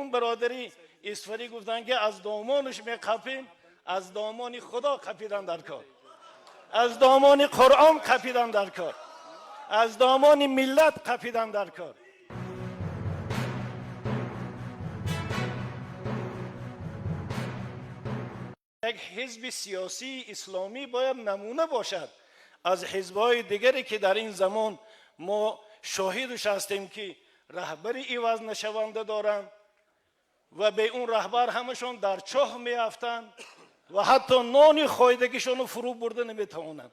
اون برادری اسفری گفتن که از دامانش میقپیم، از دامان خدا قپیدن در کار، از دامان قرآن قپیدن در کار، از دامان ملت قپیدن در کار. یک حزب سیاسی اسلامی باید نمونه باشد از حزب‌های دیگری که در این زمان ما شاهدش هستیم که رهبری عوض نشونده دارند و به اون رهبر همشون در چاه میافتند و حتی نان خایدگیشون رو فرو برده نمیتوانند.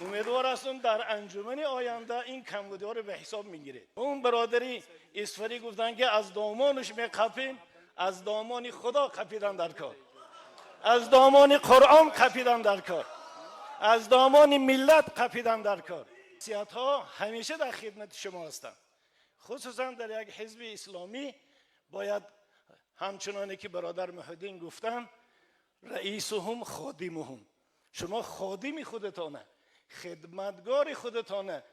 امیدوار هستم در انجمن آینده این کمبودی‌ها رو به حساب میگیره. اون برادری اسفری گفتن که از دامانش میقپیم، از دامان خدا قپیدن در کار، از دامان قرآن قپیدن در کار، از دامان ملت قپیدن در کار. سیاست‌ها همیشه در خدمت شما هستند. خصوصا در یک حزب اسلامی باید همچنانی که برادر محمدین گفتن رئیسهم خادمهم، شما خادم خودتانه، خدمتگار خودتانه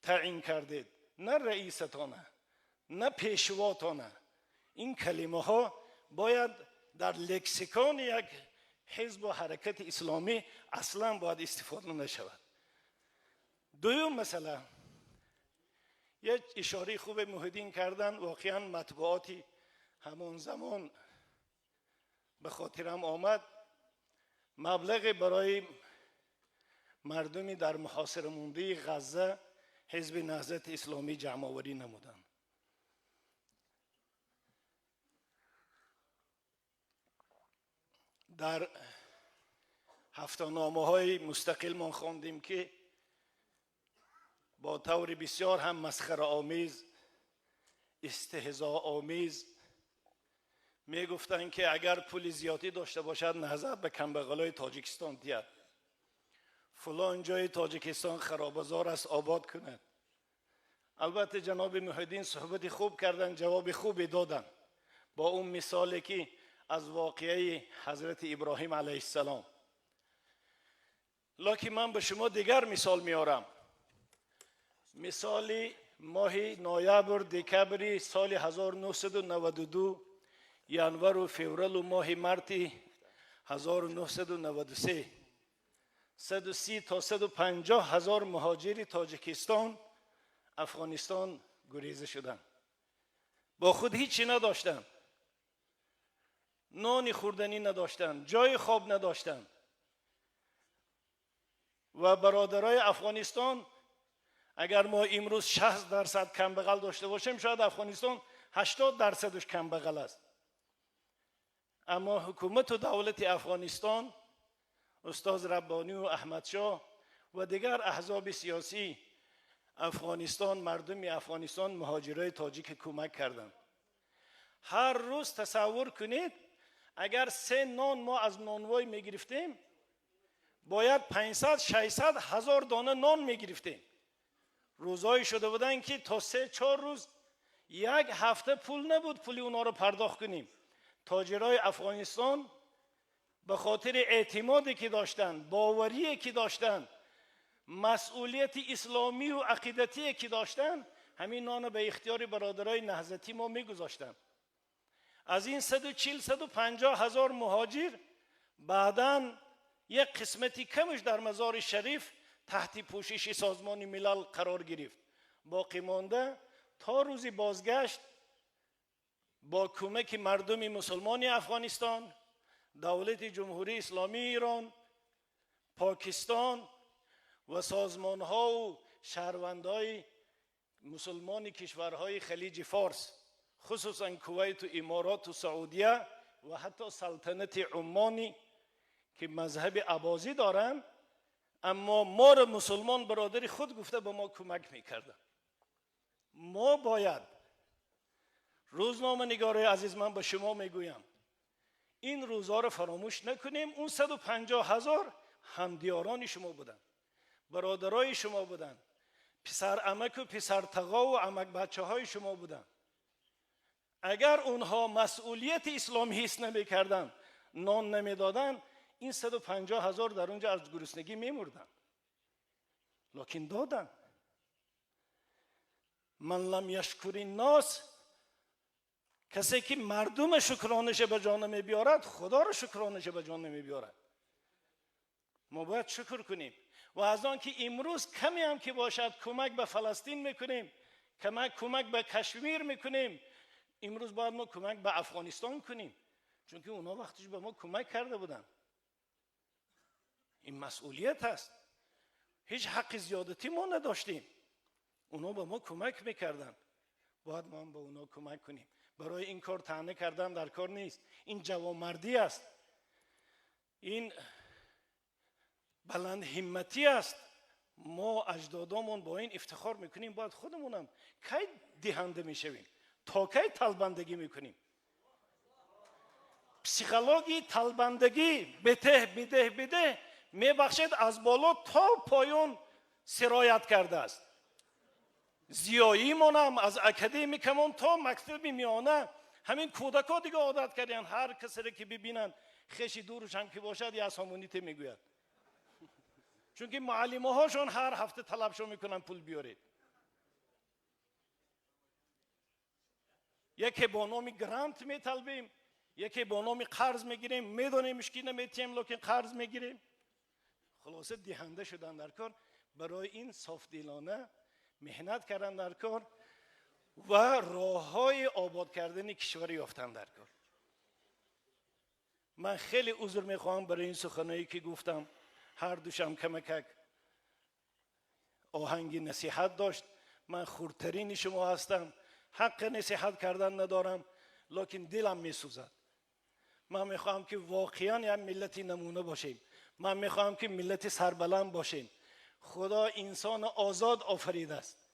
تعیین کردید، نه رئیستانه، نه پیشواتانه. این کلمه ها باید در لکسیکون یک حزب و حرکت اسلامی اصلا باید استفاده نشود. دوم مسئله، یک اشاره خوب محمدین کردن، واقعا مطبوعاتی همون زمان به خاطرم آمد، مبلغ برای مردمی در محاصره مانده غزه حزب نهضت اسلامی جمع آوری نمودند. در هفته‌نامه‌های مستقل ما خواندیم که با طور بسیار هم مسخره آمیز، استهزاء آمیز می گفتند که اگر پول زیادی داشته باشد نهضت به کمبغلای تاجیکستان دهد، فلان جای تاجیکستان خرابزار است آباد کند. البته جناب محمدین صحبت خوب کردن، جواب خوبی دادن با اون مثالی که از واقعه حضرت ابراهیم علیه السلام. لکن من به شما دیگر مثال میارم. مثال ماه نوامبر دکبر سال 1992، ینور و فوریه و ماه مارت 1993 130 تا 150 هزار مهاجر تاجیکستان افغانستان گریزه شدند. با خود هیچی نداشتند، نان خوردنی نداشتند، جای خواب نداشتند و برادرای افغانستان اگر ما امروز 60% کمبغل داشته باشیم شاید افغانستان 80%ش کمبغل است. اما حکومت و دولت افغانستان، استاد ربانی و احمد شاه و دیگر احزاب سیاسی افغانستان، مردم افغانستان مهاجرای تاجیک کمک کردند. هر روز تصور کنید اگر 3 نان ما از نانوای می گرفتیم باید 500-600 هزار دانه نان می گرفتیم. روزایی شده بودن که تا 3-4 روز یک هفته پول نبود پولی اونا رو پرداخت کنیم. تاجرای افغانستان به خاطر اعتمادی که داشتن، باوری که داشتن، مسئولیت اسلامی و عقیدتی که داشتن، همین نان به اختیار برادرای نهضتی ما میگذاشتن. از این 140-150 هزار مهاجر بعداً یک قسمتی کمش در مزار شریف تحت پوشش سازمان ملل قرار گرفت. باقی مانده تا روز بازگشت با کمک مردم مسلمان افغانستان، دولت جمهوری اسلامی ایران، پاکستان و سازمان ها و شهروندهای مسلمان کشورهای خلیج فارس، خصوصا کویت و امارات و سعودیه و حتی سلطنت عمانی که مذهب عباسی دارن، اما ما را مسلمان برادری خود گفته به ما کمک میکردن. ما باید، روزنامه نگارای عزیز من به شما میگویم، این روزها را فراموش نکنیم. اون 150 هزار همدیاران شما بودن، برادرای شما بودن، پسر عمک و پسر تقا و عمک بچه های شما بودن. اگر اونها مسئولیت اسلام حس نمی کردن، نان نمی دادن، این 150 هزار در اونجا از گرسنگی می مردن. لکن دادن. من لم یشکر الناس، کسی که مردم شکرانش به جا نمی بیارد خدا رو شکرانش به جا نمی بیارد. ما باید شکر کنیم و از آن که امروز کمی هم که باشد کمک به فلسطین میکنیم، کمک به کشمیر میکنیم، امروز باید ما کمک به افغانستان کنیم، چون که اونا وقتش به ما کمک کرده بودن. این مسئولیت است. هیچ حق زیادتی ما نداشتیم، اونا به ما کمک میکردن، باید ما هم به اونا کمک کنیم. برای این کار طعنه کردن در کار نیست، این جوانمردی است، این بلند همتی است. ما اجدادامون با این افتخار میکنیم، باید خودمونم کی دهنده میشویم، تا کی طلبندگی میکنیم؟ پسیخولوژی طلبندگی بده میبخشد از بالا تا پایین سرایت کرده است. زیاییمون هم از اکادمیکمون تا مکتب میانه، همین کودکا دیگه عادت کردن هر کسی را که ببینن خیلی دورشان که باشد یا سامونیت میگوید، چون که معلمه هاشون هر هفته طلبشو میکنن پول بیارید. یکی با نام گرانت میطلبیم، یکی با نام قرض میگیریم، میدونیم مشکل نمیتیم لکن قرض میگیریم. خلاصه دهنده شدن در کار، برای این صافدلانه مهنت کردن در کار و راه های آباد کردن کشور یافتن در کار. من خیلی عذر میخواهم برای این سخنایی که گفتم، هر دوشم کمک آهنگ نصیحت داشت. من خردترین شما هستم، حق نصیحت کردن ندارم، لکن دلم میسوزد. من میخواهم که واقعا یک ملتی نمونه باشیم، من میخواهم که ملت سربلند باشیم. خدا انسان آزاد آفریده است.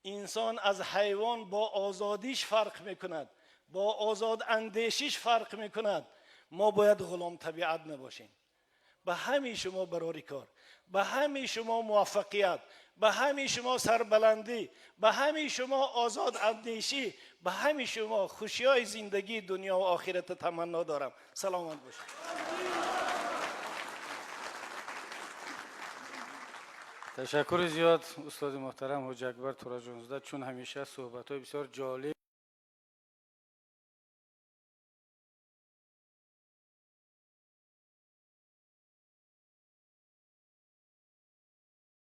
انسان از حیوان با آزادیش فرق میکند، با آزاد اندیشیش فرق میکند. ما باید غلام طبیعت نباشیم. به همه شما برای کار، به همه شما موفقیت، به همه شما سربلندی، به همه شما آزاد اندیشی، به همه شما خوشی های زندگی دنیا و آخرت تمنا دارم. سلامت باشید. تشکر زیاد استاد محترم حاج اکبر تورا جانزاده، چون همیشه صحبت های بسیار جالب